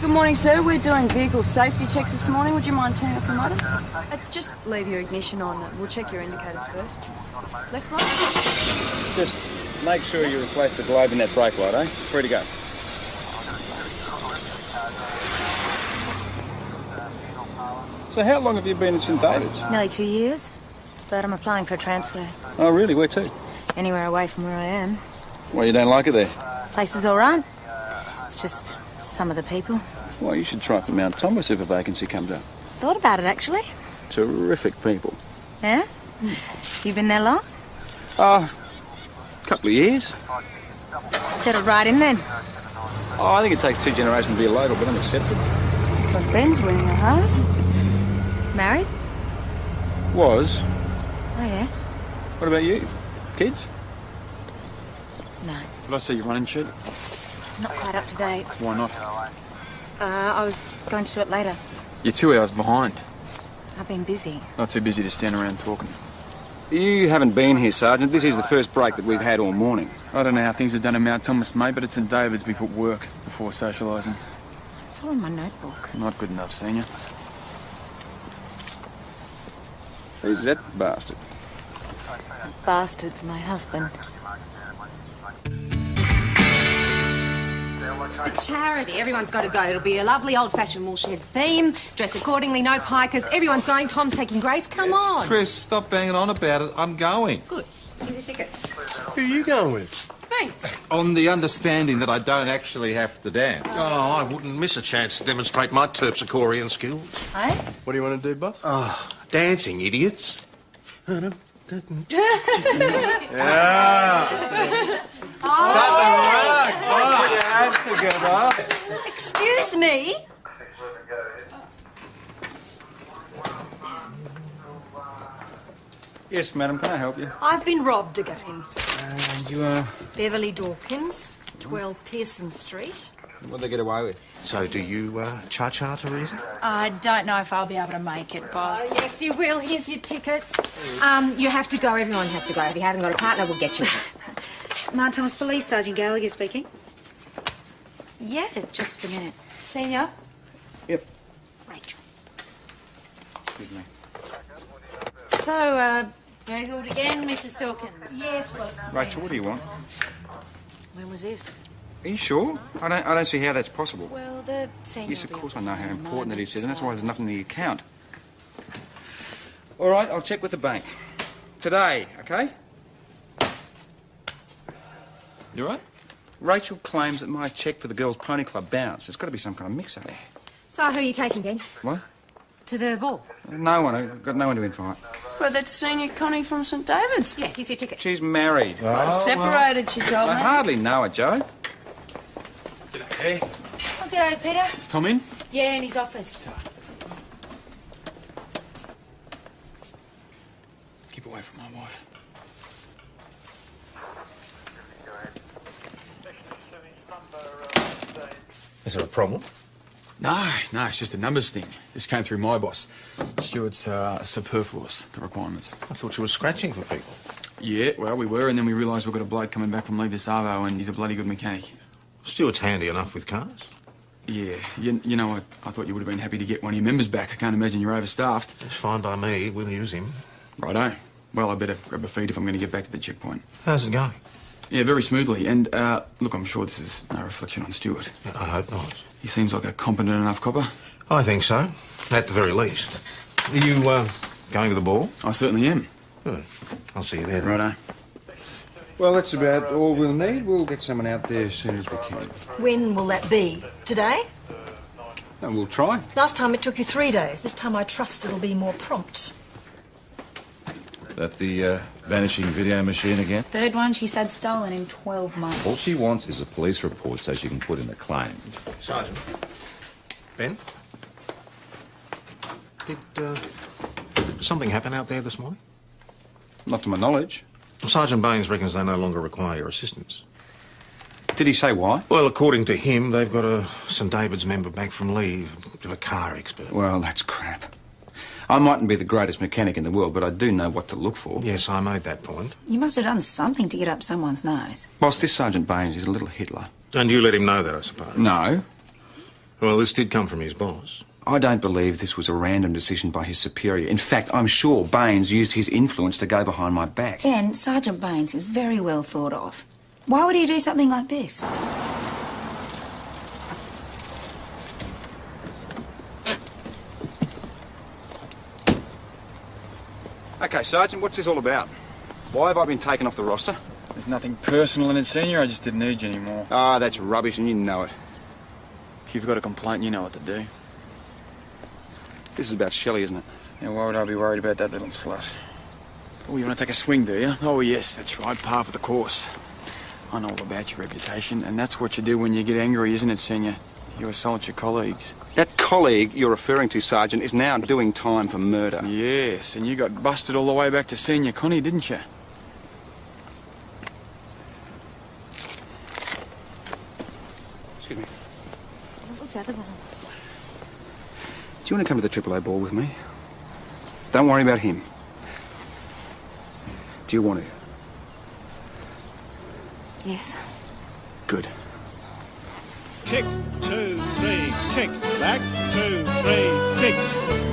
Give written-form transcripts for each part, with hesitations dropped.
Good morning, sir. We're doing vehicle safety checks this morning. Would you mind turning off your motor? Just leave your ignition on. We'll check your indicators first. Left, right? Just make sure you replace the globe in that brake light, eh? Free to go. So how long have you been in St David's? Nearly 2 years, but I'm applying for a transfer. Oh, really? Where to? Anywhere away from where I am. Well, you don't like it there? Place is all right. It's just some of the people. Well, you should try for Mount Thomas if a vacancy comes up. Thought about it, actually. Terrific people. Yeah? You been there long? Couple of years. Settled right in then. Oh, I think it takes 2 generations to be a local, but I'm accepted. That's what Ben's winning at heart. Married? Was. Oh, yeah? What about you? Kids? No. Did I see your running sheet? It's not quite up to date. Why not? I was going to do it later. You're 2 hours behind. I've been busy. Not too busy to stand around talking. You haven't been here, Sergeant. This is the first break that we've had all morning. I don't know how things are done in Mount Thomas, mate, but at St David's we put work before socialising. It's all in my notebook. Not good enough, Senior. Who's that bastard? Bastard's my husband. It's for charity. Everyone's got to go. It'll be a lovely old-fashioned woolshed theme. Dress accordingly, no pikers. Everyone's going. Tom's taking Grace. Come on. Chris, stop banging on about it. I'm going. Good. Here's your ticket. Who are you going with? Me. On the understanding that I don't actually have to dance. Oh, I wouldn't miss a chance to demonstrate my terpsichorean skills. Hey? What do you want to do, boss? Oh, dancing, idiots. Yeah. Cut the rug! Put your hands together. Excuse me? Yes, madam, can I help you? I've been robbed again. And you are... Beverly Dawkins, 12 Pearson Street. What'd they get away with? So do you, cha-cha, Teresa? I don't know if I'll be able to make it, boss. Oh, yes, you will. Here's your tickets. You have to go. Everyone has to go. If you haven't got a partner, we'll get you. Mount Thomas Police, Sergeant Gallagher speaking. Yeah, just a minute. Senior? Yep. Rachel. Excuse me. So, burgled again, Mrs. Dawkins? Yes, well, Rachel, what do you want? When was this? Are you sure? I don't see how that's possible. Well, the senior... Yes, of course I know how important it is, and that's why there's nothing in the account. All right, I'll check with the bank. Today, okay? You all right? Rachel claims that my cheque for the girls' pony club bounced. There's got to be some kind of mix-up. So, who are you taking, Ben? What? To the ball? No one. I've got no one to invite. Well, that's Senior Connie from St David's. Yeah, here's your ticket. She's married. Separated, she told I me. hardly know her, Joe. Hey. Oh, g'day, Peter. Is Tom in? Yeah, in his office. Keep away from my wife. Is there a problem? No, it's just a numbers thing. This came through my boss. Stuart's superfluous, the requirements. I thought you were scratching for people. Yeah, well, we were, and then we realised we've got a bloke coming back from leave this Arvo, and he's a bloody good mechanic. Stuart's handy enough with cars. Yeah, you know, I thought you would have been happy to get one of your members back. I can't imagine you're overstaffed. It's fine by me. We'll use him. Righto. Well, I better grab a feed if I'm going to get back to the checkpoint. How's it going? Yeah, very smoothly. And, look, I'm sure this is no reflection on Stuart. Yeah, I hope not. He seems like a competent enough copper. I think so. At the very least. Are you, going to the ball? I certainly am. Good. I'll see you there then. Righto. Well, that's about all we'll need. We'll get someone out there as soon as we can. When will that be? Today? And we'll try. Last time it took you 3 days. This time I trust it'll be more prompt. That the vanishing video machine again? Third one she said stolen in 12 months. All she wants is a police report so she can put in a claim. Sergeant. Ben? Did, something happen out there this morning? Not to my knowledge. Sergeant Baines reckons they no longer require your assistance. Did he say why? Well, according to him, they've got a St David's member back from leave, a bit of a car expert. Well, that's crap. I mightn't be the greatest mechanic in the world, but I do know what to look for. Yes, I made that point. You must have done something to get up someone's nose. Boss, this Sergeant Baines is a little Hitler. And you let him know that, I suppose? No. Well, this did come from his boss. I don't believe this was a random decision by his superior. In fact, I'm sure Baines used his influence to go behind my back. Ben, Sergeant Baines is very well thought of. Why would he do something like this? OK, Sergeant, what's this all about? Why have I been taken off the roster? There's nothing personal in it, Senior. I just didn't need you anymore. Ah, that's rubbish and you know it. If you've got a complaint, you know what to do. This is about Shelley, isn't it? Now, why would I be worried about that little slut? Oh, you want to take a swing, do you? Oh, yes, that's right. Par for the course. I know all about your reputation, and that's what you do when you get angry, isn't it, Senior? You assault your colleagues. That colleague you're referring to, Sergeant, is now doing time for murder. Yes, and you got busted all the way back to Senior Connie, didn't you? Excuse me. What was that about? Do you want to come to the AAA ball with me? Don't worry about him. Do you want to? Yes. Good. Kick, 2, 3, kick, back, 2, 3, kick.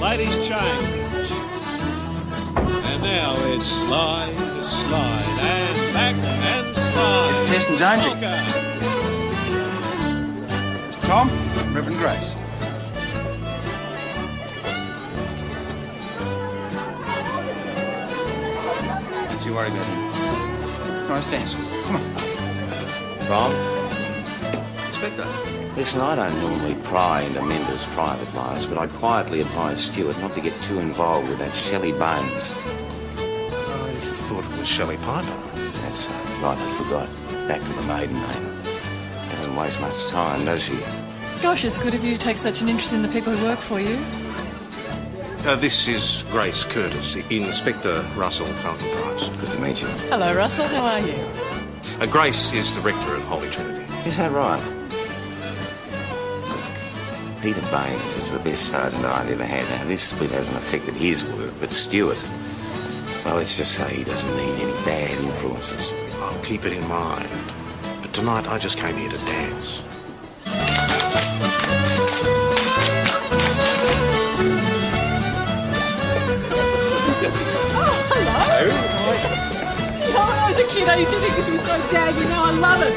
Ladies change. And now it's slide, and back, and slide. It's Tess and Danger. Walker. It's Tom, Reverend Grace. Don't you worry about him. Nice dance. Come on. Tom? Inspector. Listen, I don't normally pry into members' private lives, but I'd quietly advise Stuart not to get too involved with that Shelley Baines. I thought it was Shelley Piper. That's lightly forgot. Back to the maiden name. Doesn't waste much time, does she? Gosh, it's good of you to take such an interest in the people who work for you. This is Grace Curtis, Inspector Russell Falcon Price. Good to meet you. Hello, Russell. How are you? Grace is the rector at Holy Trinity. Is that right? Peter Baines is the best sergeant I've ever had. Now, this split hasn't affected his work, but Stuart, well, let's just say he doesn't need any bad influences. I'll keep it in mind. But tonight I just came here to dance. You know, when I was a kid, I used to think this was so daggy. Now I love it.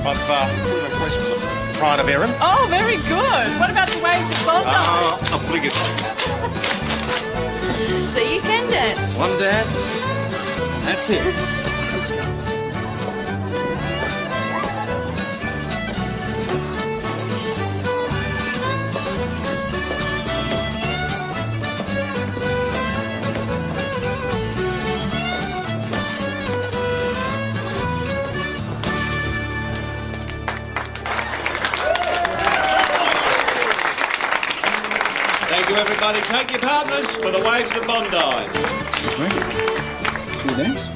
I've put a request for the Pride of Erin. Oh, very good. What about the waves of Bondi? Obligatory. So you can dance. One dance. That's it. Thank you, everybody. Take your partners for the waves of Bondi. Excuse me. Can you dance?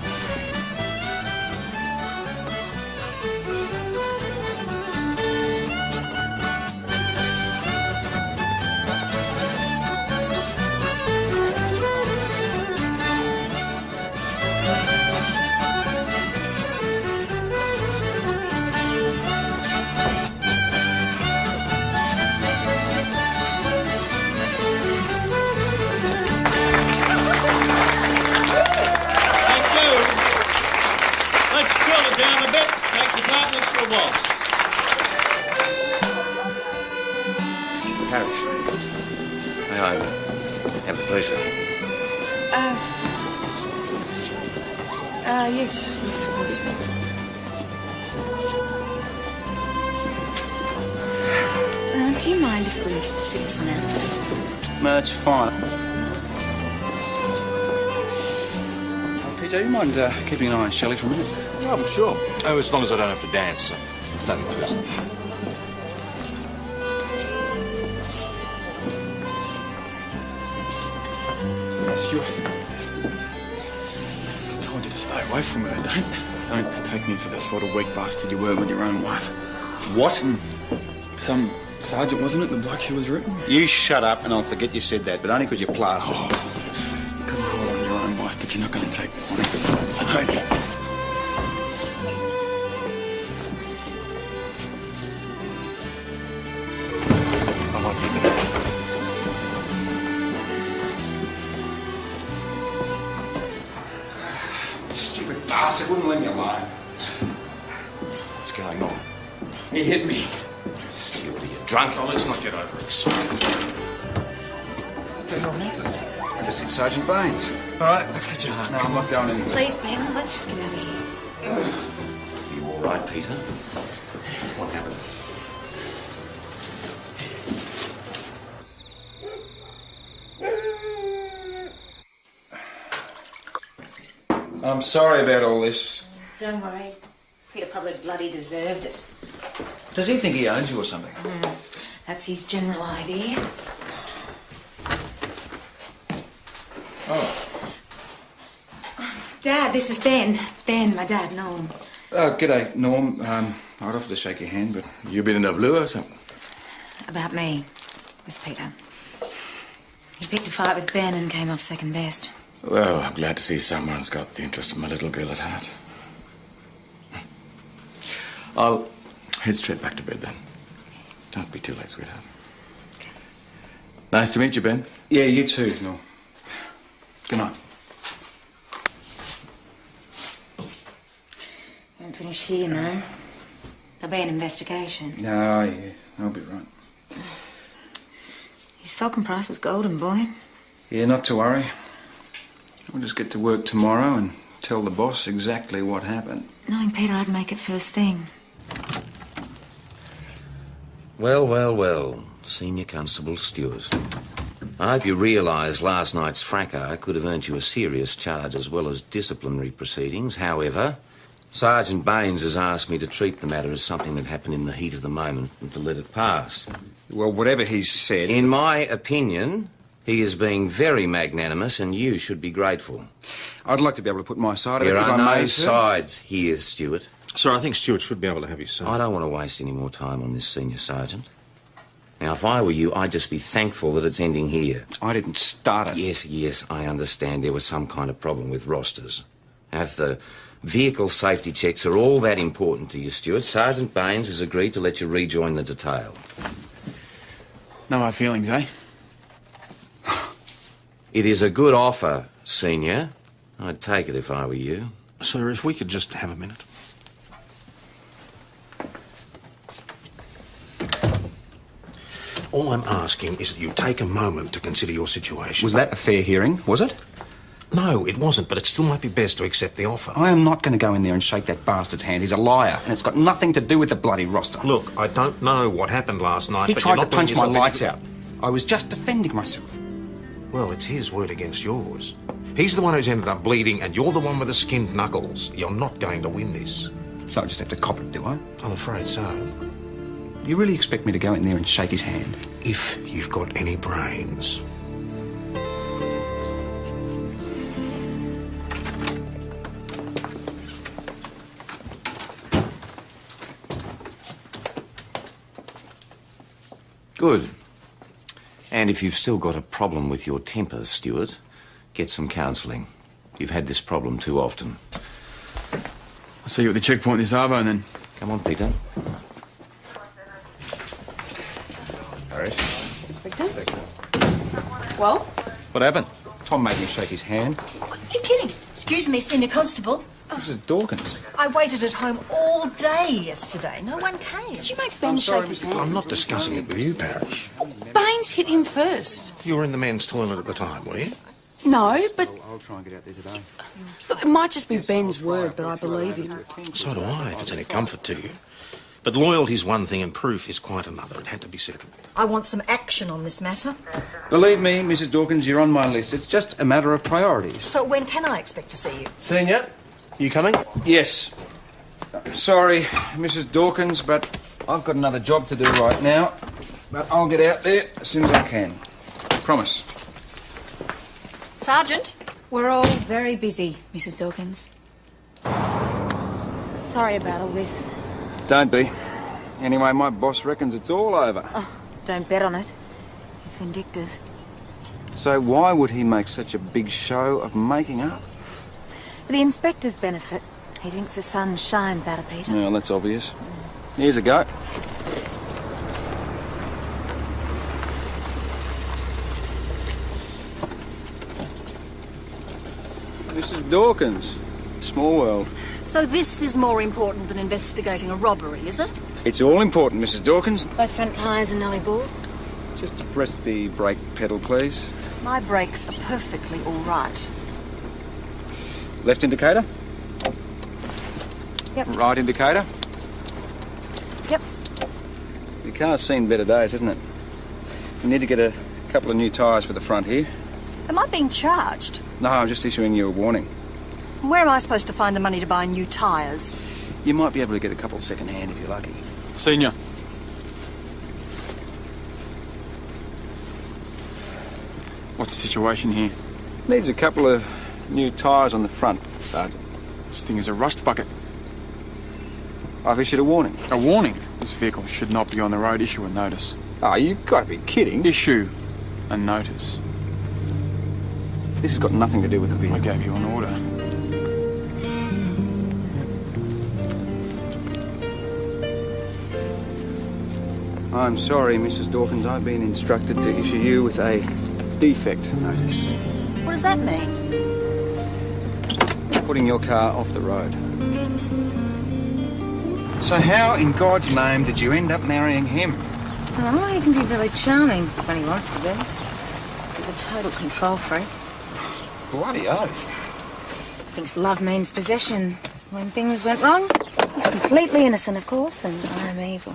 Parish. May I have the pleasure? Yes, of course. Do you mind if we sit this one out? No, it's fine. Peter, do you mind keeping an eye on Shelley for a minute? Oh, I'm sure. Oh, as long as I don't have to dance. It's nothing personal. Stuart. I told you to stay away from her. Don't take me for the sort of weak bastard you were with your own wife. What? Some sergeant, wasn't it? The bloke she was written? You shut up and I'll forget you said that, but only because you're plastered. You couldn't hold on your own wife, but you're not going to take mine. Okay. leave me alone. What's going on? He hit me. Stuart, are you drunk? Oh, let's not get overexcited. What the hell happened? I just hit Sergeant Baines. All right, let's get you home. No, I'm not going anywhere. Please, Ben, let's just get out of here. You all right, Peter? What happened? I'm sorry about all this. Don't worry. Peter probably bloody deserved it. Does he think he owns you or something? That's his general idea. Oh. Dad, this is Ben. Ben, my dad, Norm. Oh, g'day, Norm. I'd offer to shake your hand, but you been in a blue or something? About me, was Peter. He picked a fight with Ben and came off second best. Well, I'm glad to see someone's got the interest of my little girl at heart. I'll head straight back to bed then. Don't be too late, sweetheart. Nice to meet you, Ben. Yeah, you too, Norm. Good night. Won't finish here, no. There'll be an investigation. No, yeah, I'll be right. His Falcon Price is golden, boy. Yeah, not to worry. We'll just get to work tomorrow and tell the boss exactly what happened. Knowing Peter, I'd make it first thing. Well, well, well. Senior Constable Stewart. I hope you realise last night's fracas could have earned you a serious charge as well as disciplinary proceedings. However, Sergeant Baines has asked me to treat the matter as something that happened in the heat of the moment and to let it pass. Well, whatever he's said... In my opinion, he is being very magnanimous and you should be grateful. I'd like to be able to put my side of it, There if are I no may, sir. sides here, Stewart. Sir, I think Stuart should be able to have his say. I don't want to waste any more time on this, Senior Sergeant. Now, if I were you, I'd just be thankful that it's ending here. I didn't start it. Yes, I understand there was some kind of problem with rosters. If the vehicle safety checks are all that important to you, Stuart, Sergeant Baines has agreed to let you rejoin the detail. No hard feelings, eh? It is a good offer, Senior. I'd take it if I were you. Sir, if we could just have a minute. All I'm asking is that you take a moment to consider your situation. Was that a fair hearing, was it? No, it wasn't, but it still might be best to accept the offer. I am not going to go in there and shake that bastard's hand. He's a liar, and it's got nothing to do with the bloody roster. Look, I don't know what happened last night, He but tried you're to not punch my doing yourself lights any out. I was just defending myself. good. Well, it's his word against yours. He's the one who's ended up bleeding, and you're the one with the skinned knuckles. You're not going to win this. So I just have to cop it, do I? I'm afraid so. Do you really expect me to go in there and shake his hand? If you've got any brains. Good. And if you've still got a problem with your temper, Stuart, get some counselling. You've had this problem too often. I'll see you at the checkpoint this arvo then. Come on, Peter. Paris. Inspector? Well? What happened? Tom made me shake his hand. Are you kidding? Excuse me, Senior Constable. Mrs. Dawkins. I waited at home all day yesterday. No one came. Did you make Ben shake his hand? I'm not discussing it with you, Parish. Baines hit him first. You were in the men's toilet at the time, were you? No, but I'll try and get out there today. look, it might just be Ben's word, but I believe him. So do I, if it's any comfort to you. But loyalty's one thing and proof is quite another. It had to be settled. I want some action on this matter. Believe me, Mrs. Dawkins, you're on my list. It's just a matter of priorities. So when can I expect to see you? Senior, you coming? Yes. Sorry, Mrs. Dawkins, but I've got another job to do right now. But I'll get out there as soon as I can. Promise. Sergeant? We're all very busy, Mrs. Dawkins. Sorry about all this. Don't be. Anyway, my boss reckons it's all over. Oh, don't bet on it. He's vindictive. So why would he make such a big show of making up? For the inspector's benefit, he thinks the sun shines out of Peter. Well, that's obvious. Here's a go. Mrs. Dawkins. Small world. So this is more important than investigating a robbery, is it? It's all important, Mrs. Dawkins. Both front tyres are nully bore. Just press the brake pedal, please. My brakes are perfectly all right. Left indicator? Yep. Right indicator? Yep. The car's seen better days, hasn't it? You need to get a couple of new tyres for the front here. Am I being charged? No, I'm just issuing you a warning. Where am I supposed to find the money to buy new tyres? You might be able to get a couple second hand if you're lucky. Senior. What's the situation here? Needs a couple of new tyres on the front, Sergeant. This thing is a rust bucket. I've issued a warning. A warning? This vehicle should not be on the road. Issue a notice. Oh, you've got to be kidding. Issue a notice. This has got nothing to do with the vehicle. I gave you an order. I'm sorry, Mrs. Dawkins. I've been instructed to issue you with a defect notice. What does that mean? Putting your car off the road. So how, in God's name, did you end up marrying him? Oh, he can be really charming when he wants to be. He's a total control freak. Bloody oath. Thinks love means possession. When things went wrong, he's completely innocent, of course, and I'm evil.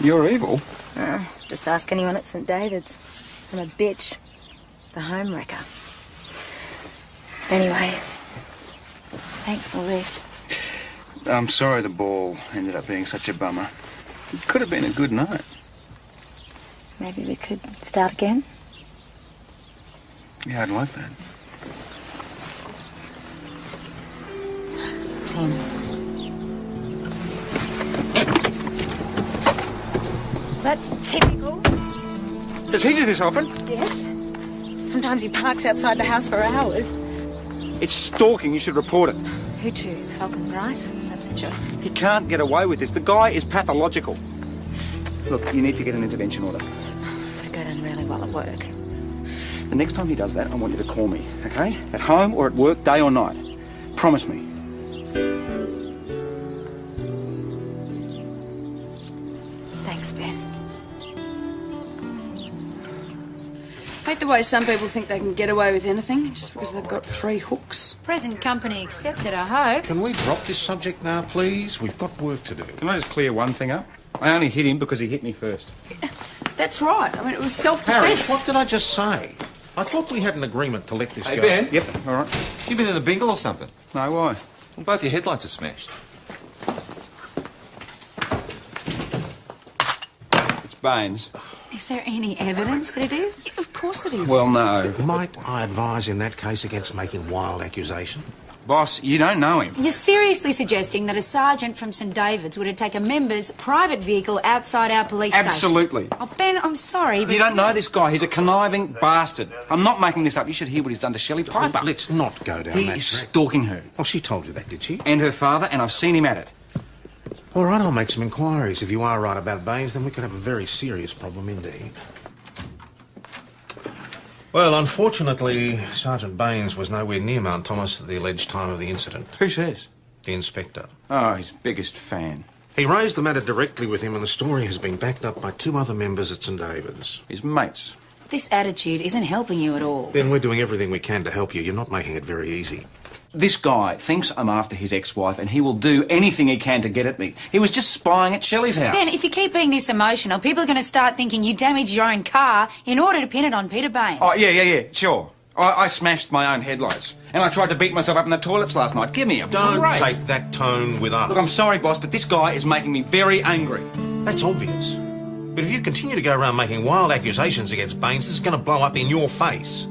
You're evil? Just ask anyone at St. David's. I'm a bitch. The home wrecker. Anyway, thanks for the lift. I'm sorry the ball ended up being such a bummer. It could have been a good night. Maybe we could start again? Yeah, I'd like that. It's him. That's typical. Does he do this often? Yes. Sometimes he parks outside the house for hours. It's stalking. You should report it. Who to? Falcon Price? That's a joke. He can't get away with this. The guy is pathological. Look, you need to get an intervention order. That'll go down really well at work. The next time he does that, I want you to call me, okay? At home or at work, day or night. Promise me. Thanks, Ben. Hate the way some people think they can get away with anything just because they've got 3 hooks. Present company accepted, I hope. Can we drop this subject now, please? We've got work to do. Can I just clear one thing up? I only hit him because he hit me first. That's right. I mean, it was Harris, self-defence. what did I just say? I thought we had an agreement to let this Hey, go. Ben. Yep, all right. You been in a bingle or something? No, why? Well, both your headlights are smashed. It's Baines. Is there any evidence that it is? Yeah, of course it is. Well, no. Might I advise in that case against making wild accusation? Boss, you don't know him. You're seriously suggesting that a sergeant from St. David's would take a member's private vehicle outside our police station? Absolutely. Oh, Ben, I'm sorry, but... You don't know this guy. He's a conniving bastard. I'm not making this up. You should hear what he's done to Shelley Piper. Let's not go down He that is track. stalking her. Oh, she told you that, did she? And her father, and I've seen him at it. All right, I'll make some inquiries. If you are right about Baines, then we could have a very serious problem indeed. Well, unfortunately, Sergeant Baines was nowhere near Mount Thomas at the alleged time of the incident. Who says? The inspector. Oh, his biggest fan. He raised the matter directly with him, and the story has been backed up by 2 other members at St. David's. His mates. This attitude isn't helping you at all. Then we're doing everything we can to help you. You're not making it very easy. This guy thinks I'm after his ex-wife, and he will do anything he can to get at me. He was just spying at Shelley's house. Ben, if you keep being this emotional, people are going to start thinking you damaged your own car in order to pin it on Peter Baines. Oh, yeah, sure. I smashed my own headlights. And I tried to beat myself up in the toilets last night. Give me a Don't break. take that tone with us. Look, I'm sorry, boss, but this guy is making me very angry. That's obvious. But if you continue to go around making wild accusations against Baines, it's going to blow up in your face.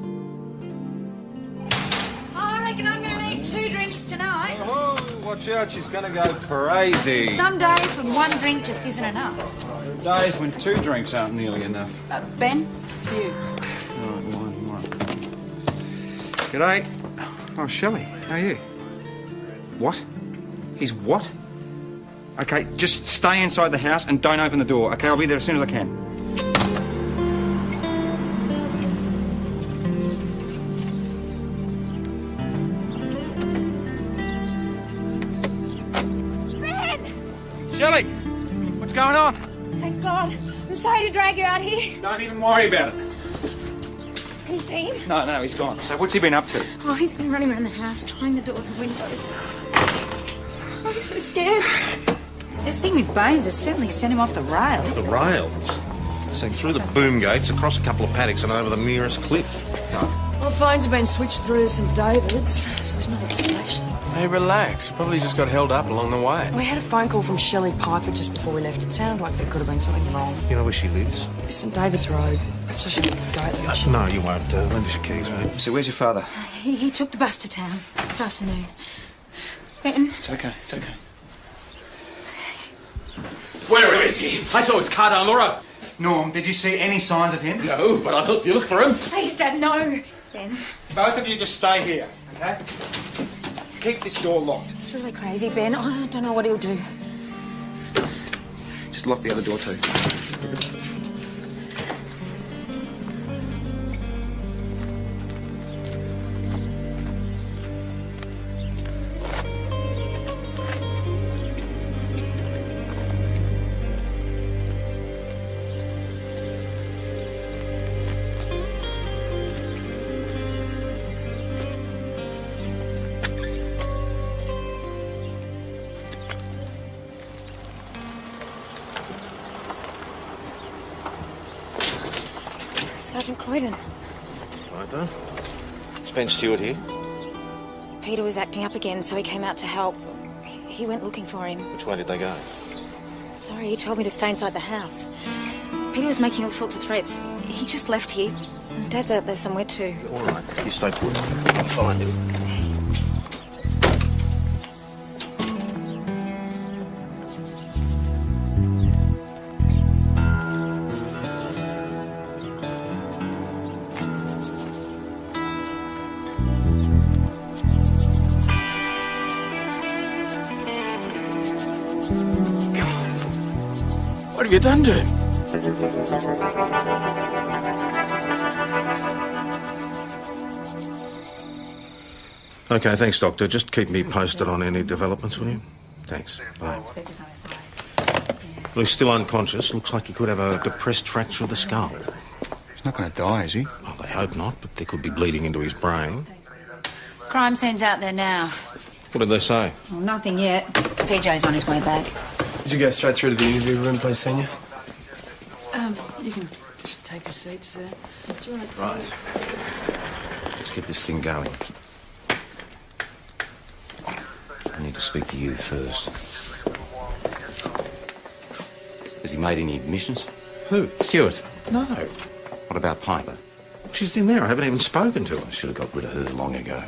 I reckon I'm going to need 2 drinks tonight. Oh, watch out, she's going to go crazy. Some days when 1 drink just isn't enough. Days when 2 drinks aren't nearly enough. Ben, for you. One. G'day. Oh, Shelley, how are you? What? He's what? Okay, just stay inside the house and don't open the door. Okay, I'll be there as soon as I can. Shelley, what's going on? Thank God. I'm sorry to drag you out here. Don't even worry about it. Can you see him? No, he's gone. So what's he been up to? Oh, he's been running around the house, trying the doors and windows. Oh, I'm so scared. This thing with Baines has certainly sent him off the rails. The rails? So through the boom gates, across a couple of paddocks and over the nearest cliff. Well, phones have been switched through to St David's, so he's not at the station. Hey, relax. He probably just got held up along the way. We had a phone call from Shelley Piper just before we left. It sounded like there could have been something wrong. You know where she lives? St David's Road. Perhaps I should go there. No, you won't. Lend us your keys, mate. So where's your father? He took the bus to town this afternoon. Ben? It's okay, it's okay. Where is he? I saw his car down the road. Norm, did you see any signs of him? No, but I'll help you look for him. Please, Dad, no. Ben. Both of you just stay here, okay? Keep this door locked. It's really crazy, Ben. I don't know what he'll do. Just lock the other door too. Sergeant Croydon. Right, though. Is Ben Stewart here? Peter was acting up again, so he came out to help. He went looking for him. Which way did they go? Sorry, he told me to stay inside the house. Peter was making all sorts of threats. He just left here. Dad's out there somewhere too. All right, you stay put. I'll find him. What have you done to him? Okay, thanks, Doctor. Just keep me posted on any developments, will you? Thanks. Bye. Well, he's still unconscious. Looks like he could have a depressed fracture of the skull. He's not going to die, is he? Well, they hope not, but there could be bleeding into his brain. Crime scene's out there now. What did they say? Well, nothing yet. PJ's on his way back. Did you go straight through to the interview room, please, Senior? You can just take a seat, sir. Do you want to Right. Let's get this thing going. I need to speak to you first. Has he made any admissions? Who? Stewart. No. What about Piper? She's in there. I haven't even spoken to her. I should have got rid of her long ago.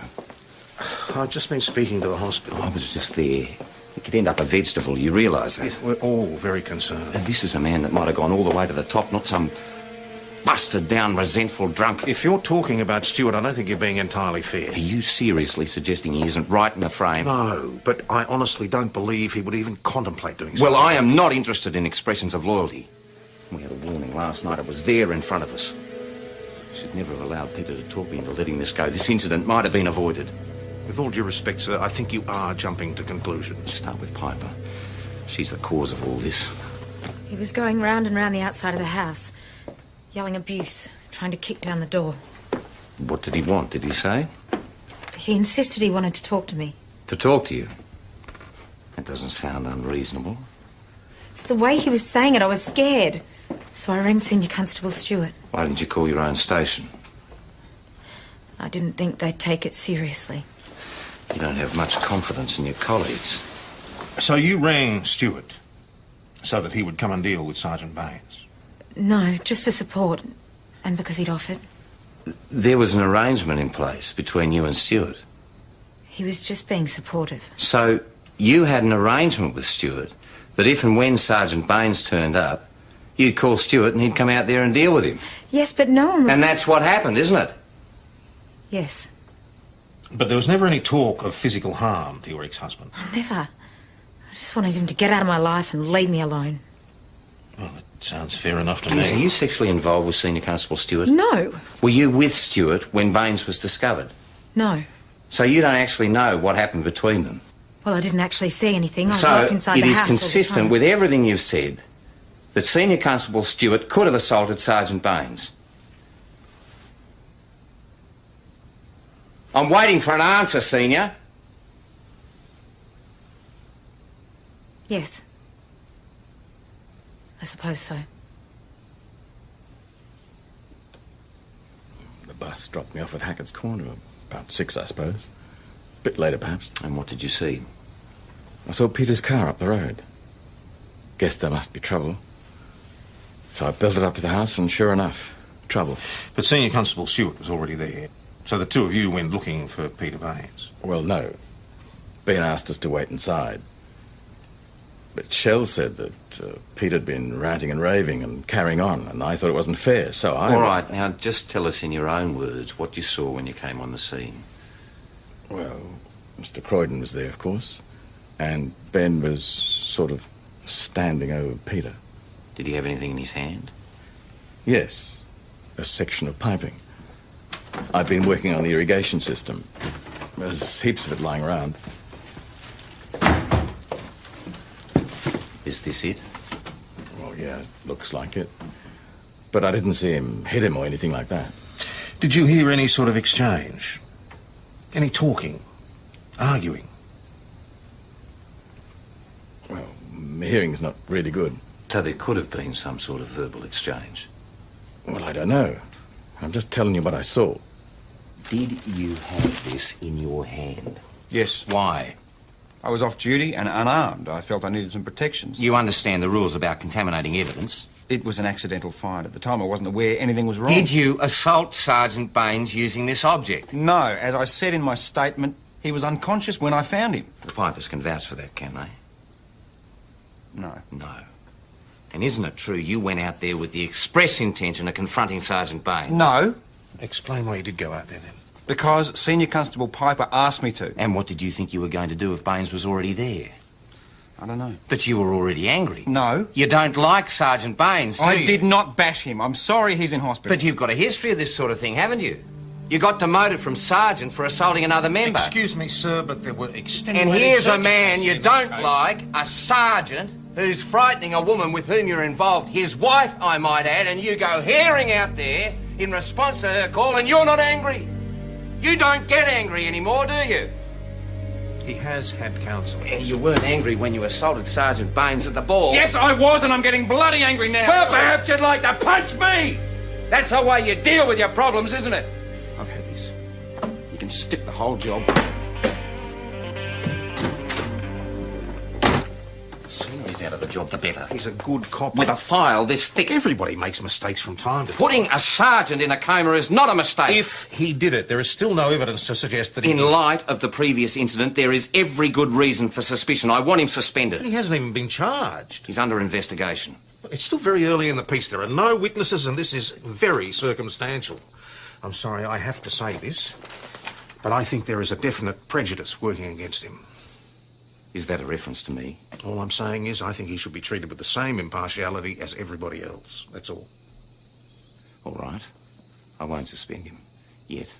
I've just been speaking to the hospital. I was just there. It could end up a vegetable, you realise that? Yes, we're all very concerned. And this is a man that might have gone all the way to the top, not some busted down, resentful drunk. If you're talking about Stewart, I don't think you're being entirely fair. Are you seriously suggesting he isn't right in the frame? No, but I honestly don't believe he would even contemplate doing so. Well, I am not interested in expressions of loyalty. We had a warning last night. It was there in front of us. Should never have allowed Peter to talk me into letting this go. This incident might have been avoided. With all due respect, sir, I think you are jumping to conclusions. Let's start with Piper. She's the cause of all this. He was going round and round the outside of the house, yelling abuse, trying to kick down the door. What did he want, did he say? He insisted he wanted to talk to me. To talk to you? That doesn't sound unreasonable. It's the way he was saying it. I was scared. So I rang Senior Constable Stewart. Why didn't you call your own station? I didn't think they'd take it seriously. You don't have much confidence in your colleagues. So you rang Stewart so that he would come and deal with Sergeant Baines? No, just for support. And because he'd offered. There was an arrangement in place between you and Stewart. He was just being supportive. So you had an arrangement with Stewart that if and when Sergeant Baines turned up, you'd call Stewart and he'd come out there and deal with him. Yes, but no one was... And that's what happened, isn't it? Yes. But there was never any talk of physical harm to your ex-husband? Never. I just wanted him to get out of my life and leave me alone. Well, that sounds fair enough to Are me. you sexually involved with Senior Constable Stewart? No. Were you with Stewart when Baines was discovered? No. So you don't actually know what happened between them? Well, I didn't actually see anything. I was So locked inside it the is house all the consistent time. with everything you've said that Senior Constable Stewart could have assaulted Sergeant Baines. I'm waiting for an answer, Senior. Yes. I suppose so. The bus dropped me off at Hackett's Corner, about 6, I suppose. Bit later, perhaps. And what did you see? I saw Peter's car up the road. Guessed there must be trouble. So I built it up to the house, and sure enough, trouble. But Senior Constable Stewart was already there. So the two of you went looking for Peter Baines. Well, no. Ben asked us to wait inside. But Shell said that Pete had been ranting and raving and carrying on, and I thought it wasn't fair, so I... All right, now just tell us in your own words what you saw when you came on the scene. Well, Mr. Croydon was there, of course, and Ben was sort of standing over Peter. Did he have anything in his hand? Yes, a section of piping. I'd been working on the irrigation system. There's heaps of it lying around. Is this it? Well, yeah, it looks like it. But I didn't see him hit him or anything like that. Did you hear any sort of exchange? Any talking? Arguing? Well, my hearing's not really good. So there could have been some sort of verbal exchange? Well, I don't know. I'm just telling you what I saw. Did you have this in your hand? Yes. Why? I was off duty and unarmed. I felt I needed some protections. You understand the rules about contaminating evidence? It was an accidental find. At the time, I wasn't aware anything was wrong. Did you assault Sergeant Baines using this object? No. As I said in my statement, he was unconscious when I found him. The Pipers can vouch for that, can they? No. No. And isn't it true you went out there with the express intention of confronting Sergeant Baines? No. Explain why you did go out there, then. Because Senior Constable Piper asked me to. And what did you think you were going to do if Baines was already there? I don't know. But you were already angry. No. You don't like Sergeant Baines, do you? I did not bash him. I'm sorry he's in hospital. But you've got a history of this sort of thing, haven't you? You got demoted from sergeant for assaulting another member. Excuse me, sir, but there were extenuating... And here's a man you don't like, a sergeant, who's frightening a woman with whom you're involved, his wife, I might add, and you go herring out there in response to her call, and you're not angry. You don't get angry anymore, do you? He has had counselling. And you weren't angry when you assaulted Sergeant Baines at the ball. Yes, I was, and I'm getting bloody angry now. Well, perhaps you'd like to punch me! That's the way you deal with your problems, isn't it? I've had this. You can stick the whole job. The sooner he's out of the job, the better. He's a good cop. With a file this thick. Everybody makes mistakes from time to time. Putting a sergeant in a coma is not a mistake. If he did it, there is still no evidence to suggest that he... In light of the previous incident, there is every good reason for suspicion. I want him suspended. But he hasn't even been charged. He's under investigation. It's still very early in the piece. There are no witnesses, and this is very circumstantial. I'm sorry I have to say this, but I think there is a definite prejudice working against him. Is that a reference to me? All I'm saying is I think he should be treated with the same impartiality as everybody else. That's all. All right. I won't suspend him. Yet.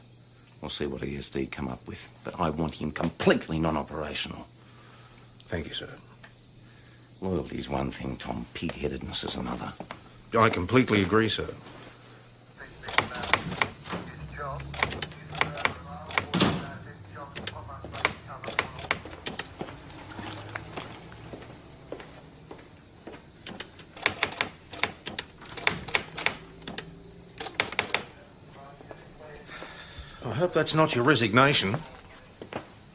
We'll see what ESD come up with. But I want him completely non-operational. Thank you, sir. Loyalty's one thing, Tom. Pig-headedness is another. I completely agree, sir. I hope that's not your resignation.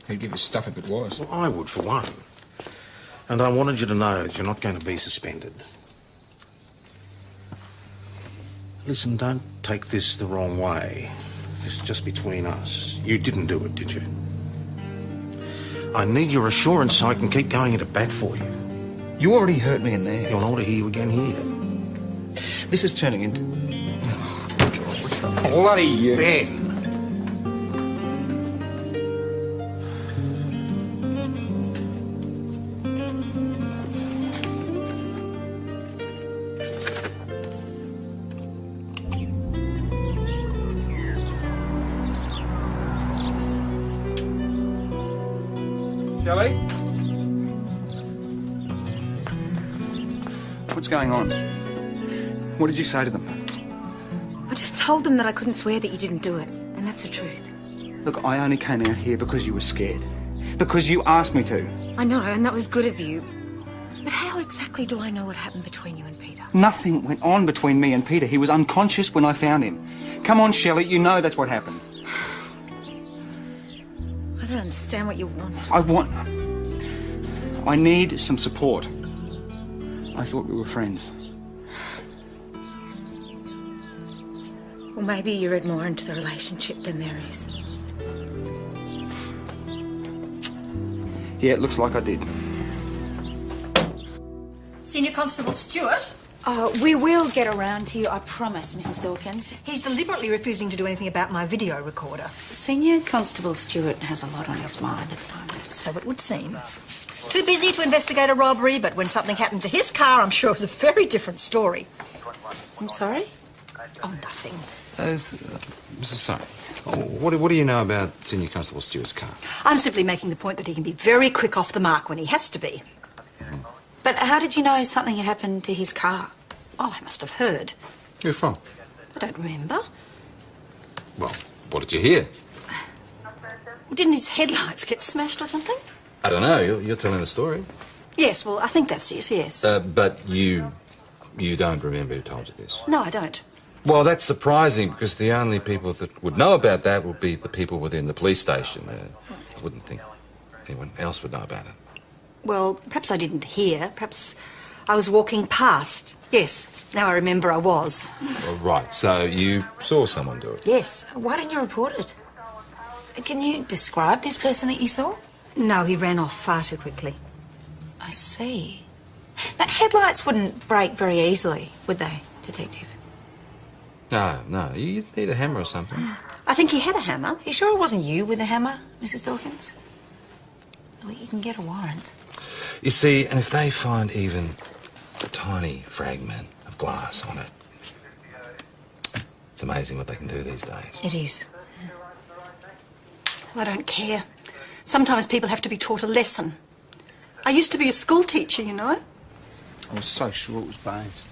He'd give his stuff if it was. Well, I would, for one. And I wanted you to know that you're not going to be suspended. Listen, don't take this the wrong way. This is just between us. You didn't do it, did you? I need your assurance so I can keep going into bat for you. You already hurt me in there. You'll want to hear you again here. This is turning into... Oh, God, what's the bloody use? Ben! Shelley? What's going on? What did you say to them? I just told them that I couldn't swear that you didn't do it, and that's the truth. Look, I only came out here because you were scared. Because you asked me to. I know, and that was good of you. But how exactly do I know what happened between you and Peter? Nothing went on between me and Peter. He was unconscious when I found him. Come on, Shelley, you know that's what happened. I don't understand what you want. I need some support. I thought we were friends. Well, maybe you read more into the relationship than there is. Yeah, it looks like I did. Senior Constable Stewart? We will get around to you, I promise, Mrs. Dawkins. He's deliberately refusing to do anything about my video recorder. Senior Constable Stewart has a lot on his mind at the moment. So it would seem. Too busy to investigate a robbery, but when something happened to his car, I'm sure it was a very different story. I'm sorry? Oh, nothing. Sorry. What do you know about Senior Constable Stewart's car? I'm simply making the point that he can be very quick off the mark when he has to be. But how did you know something had happened to his car? Oh, I must have heard. Who from? I don't remember. Well, what did you hear? Well, didn't his headlights get smashed or something? I don't know. You're telling the story. Yes, well, I think that's it, yes. But you don't remember who told you this? No, I don't. Well, that's surprising because the only people that would know about that would be the people within the police station. I wouldn't think anyone else would know about it. Well, perhaps I didn't hear. Perhaps I was walking past. Yes, now I remember I was. Well, right, so you saw someone do it? Yes. Why didn't you report it? Can you describe this person that you saw? No, he ran off far too quickly. I see. Now, headlights wouldn't break very easily, would they, Detective? No, you need a hammer or something. I think he had a hammer. Are you sure it wasn't you with the hammer, Mrs. Dawkins? Well, you can get a warrant. You see, and if they find even a tiny fragment of glass on it, it's amazing what they can do these days. It is. I don't care. Sometimes people have to be taught a lesson. I used to be a school teacher, you know. I was so sure it was Baines.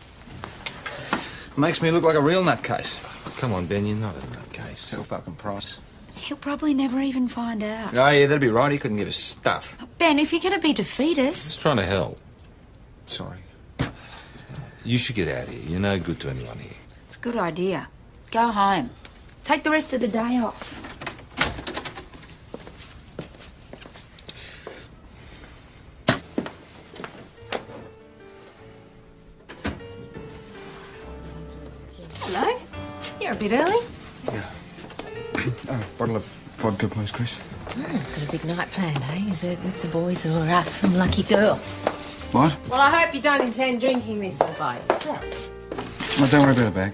Makes me look like a real nutcase. Come on, Ben, you're not a nutcase. Hell fucking price. He'll probably never even find out. Oh, yeah, that'd be right. He couldn't give us stuff. Ben, if you're going to be defeatist... Just trying to help. Sorry. You should get out of here. You're no good to anyone here. It's a good idea. Go home. Take the rest of the day off. Hello. You're a bit early. Bottle of vodka, please, Chris. Got a big night planned, eh? Is it with the boys or some lucky girl? What? Well, I hope you don't intend drinking this all by yourself. No, don't worry about the bag.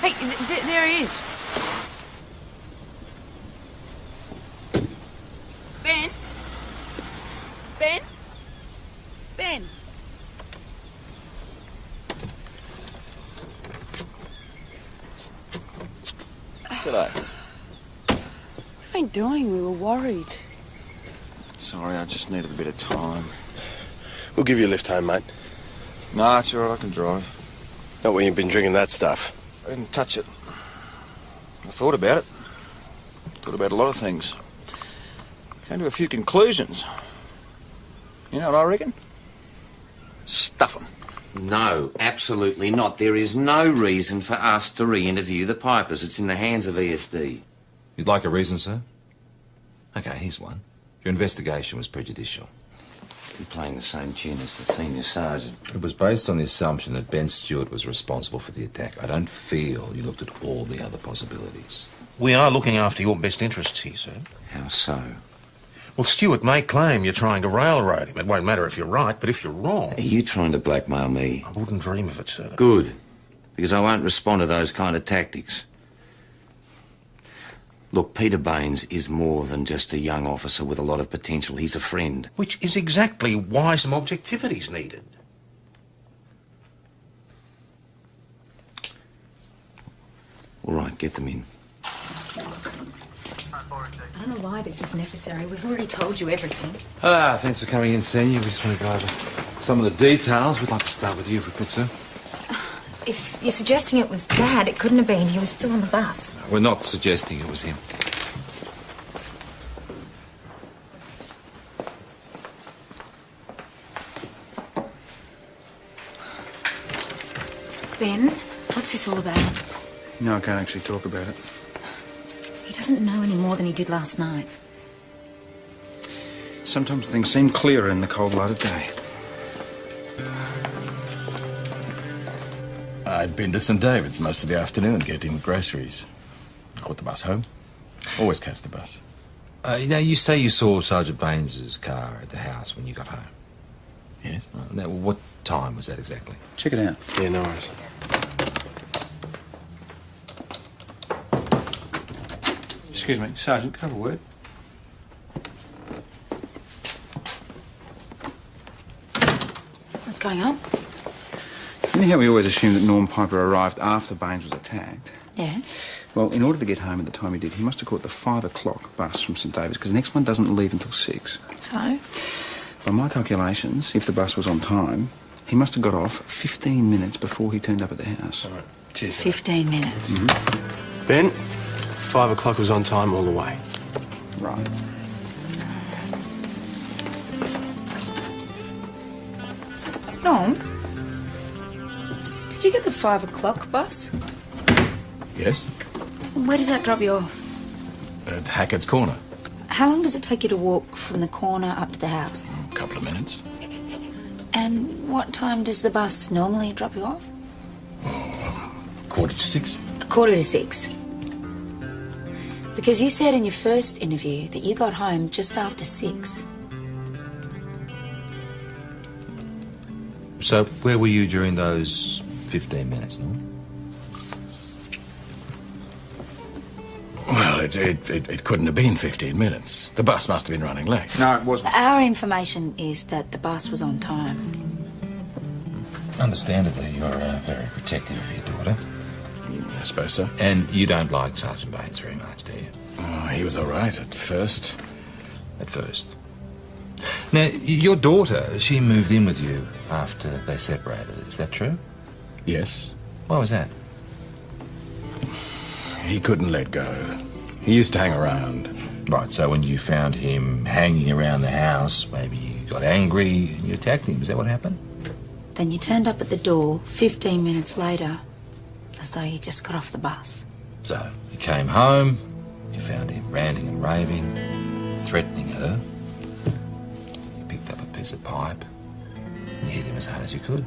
Hey, there he is. Ben? Ben? Ben? G'day. What are you doing? We were worried. Sorry, I just needed a bit of time. We'll give you a lift home, mate. Nah, it's all right, I can drive. Not when you've been drinking that stuff. I didn't touch it. I thought about it. Thought about a lot of things. Came to a few conclusions. You know what I reckon? Stuff 'em. No, absolutely not. There is no reason for us to re-interview the Pipers. It's in the hands of ESD. You'd like a reason, sir? Okay, here's one. Your investigation was prejudicial. You're playing the same tune as the senior sergeant. It was based on the assumption that Ben Stewart was responsible for the attack. I don't feel you looked at all the other possibilities. We are looking after your best interests here, sir. How so? Well, Stewart may claim you're trying to railroad him. It won't matter if you're right, but if you're wrong... Are you trying to blackmail me? I wouldn't dream of it, sir. Good. Because I won't respond to those kind of tactics. Look, Peter Baines is more than just a young officer with a lot of potential. He's a friend. Which is exactly why some objectivity's needed. All right, get them in. I don't know why this is necessary. We've already told you everything. Thanks for coming in, Senior. We just want to go over some of the details. We'd like to start with you, if we could, sir. If you're suggesting it was Dad, it couldn't have been. He was still on the bus. We're not suggesting it was him. Ben, what's this all about? No, I can't actually talk about it. He doesn't know any more than he did last night. Sometimes things seem clearer in the cold light of day. I'd been to St David's most of the afternoon getting groceries. Caught the bus home. Always catch the bus. Now, you say you saw Sergeant Baines's car at the house when you got home. Yes. Now, what time was that exactly? Check it out. Yeah, no worries. Excuse me, Sergeant, can I have a word? What's going on? You know how we always assumed that Norm Piper arrived after Baines was attacked? Yeah. Well, in order to get home at the time he did, he must have caught the 5 o'clock bus from St David's, because the next one doesn't leave until 6. So? By my calculations, if the bus was on time, he must have got off 15 minutes before he turned up at the house. All right. Cheers. 15 minutes. Mm-hmm. Ben, 5 o'clock was on time all the way. Right. Norm, did you get the 5 o'clock bus? Yes? Where does that drop you off? At Hackett's Corner. How long does it take you to walk from the corner up to the house? A couple of minutes. And what time does the bus normally drop you off? 5:45. 5:45. Because you said in your first interview that you got home just after 6. So, where were you during those 15 minutes, Norm? Well, it couldn't have been 15 minutes. The bus must have been running late. No, it wasn't. Our information is that the bus was on time. Understandably, you're very protective of your daughter. I suppose so. And you don't like Sergeant Baines very much, do you? Oh, he was all right at first. At first. Now, your daughter, she moved in with you after they separated. Is that true? Yes. Why was that? He couldn't let go. He used to hang around. Right, so when you found him hanging around the house, maybe you got angry and you attacked him. Is that what happened? Then you turned up at the door 15 minutes later, as though you just got off the bus. So, you came home, you found him ranting and raving, threatening her. You picked up a piece of pipe, and you hit him as hard as you could.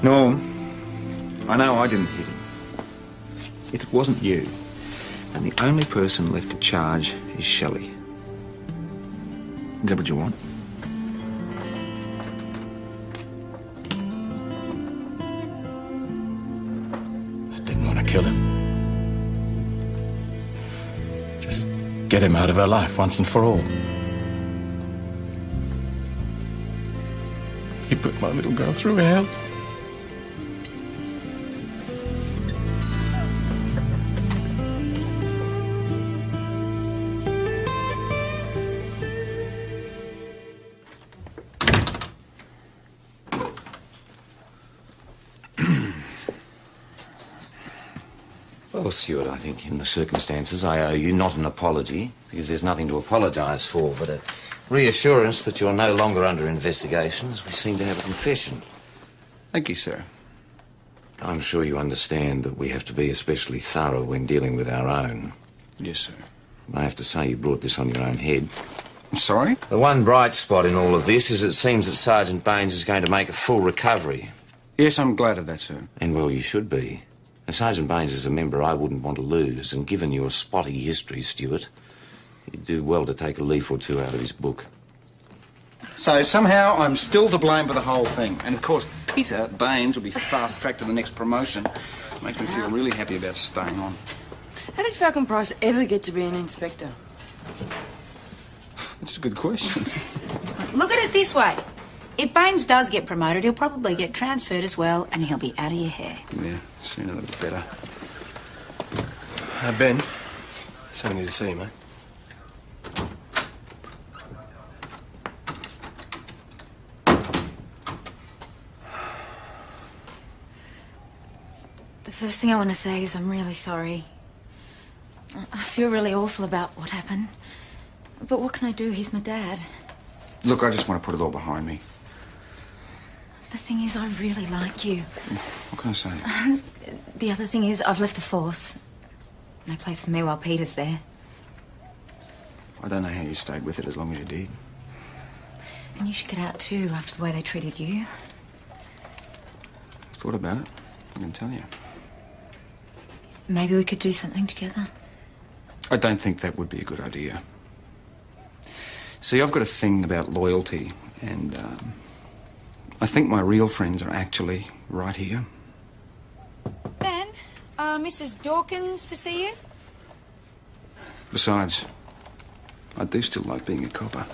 Norm, I know I didn't hit him. If it wasn't you, then the only person left to charge is Shelley. Is that what you want? I didn't want to kill him. Just get him out of her life once and for all. He put my little girl through hell. Well, Stuart, I think in the circumstances I owe you not an apology, because there's nothing to apologise for, but a reassurance that you're no longer under investigation, as we seem to have a confession. Thank you, sir. I'm sure you understand that we have to be especially thorough when dealing with our own. Yes, sir. I have to say you brought this on your own head. I'm sorry? The one bright spot in all of this is it seems that Sergeant Baines is going to make a full recovery. Yes, I'm glad of that, sir. And well, you should be. Now, Sergeant Baines is a member I wouldn't want to lose, and given your spotty history, Stuart, you'd do well to take a leaf or two out of his book. So somehow I'm still to blame for the whole thing. And of course, Peter Baines will be fast-tracked to the next promotion. Makes me feel really happy about staying on. How did Falcon Price ever get to be an inspector? That's a good question. Look at it this way. If Baines does get promoted, he'll probably get transferred as well, and he'll be out of your hair. Yeah, sooner the better. Ben, something to see you, mate. The first thing I want to say is I'm really sorry. I feel really awful about what happened. But what can I do? He's my dad. Look, I just want to put it all behind me. The thing is, I really like you. What can I say? The other thing is, I've left the force. No place for me while Peter's there. I don't know how you stayed with it as long as you did. And you should get out too, after the way they treated you. I've thought about it. I can tell you. Maybe we could do something together. I don't think that would be a good idea. See, I've got a thing about loyalty, and I think my real friends are actually right here. Ben, Mrs. Dawkins to see you? Besides, I do still like being a copper.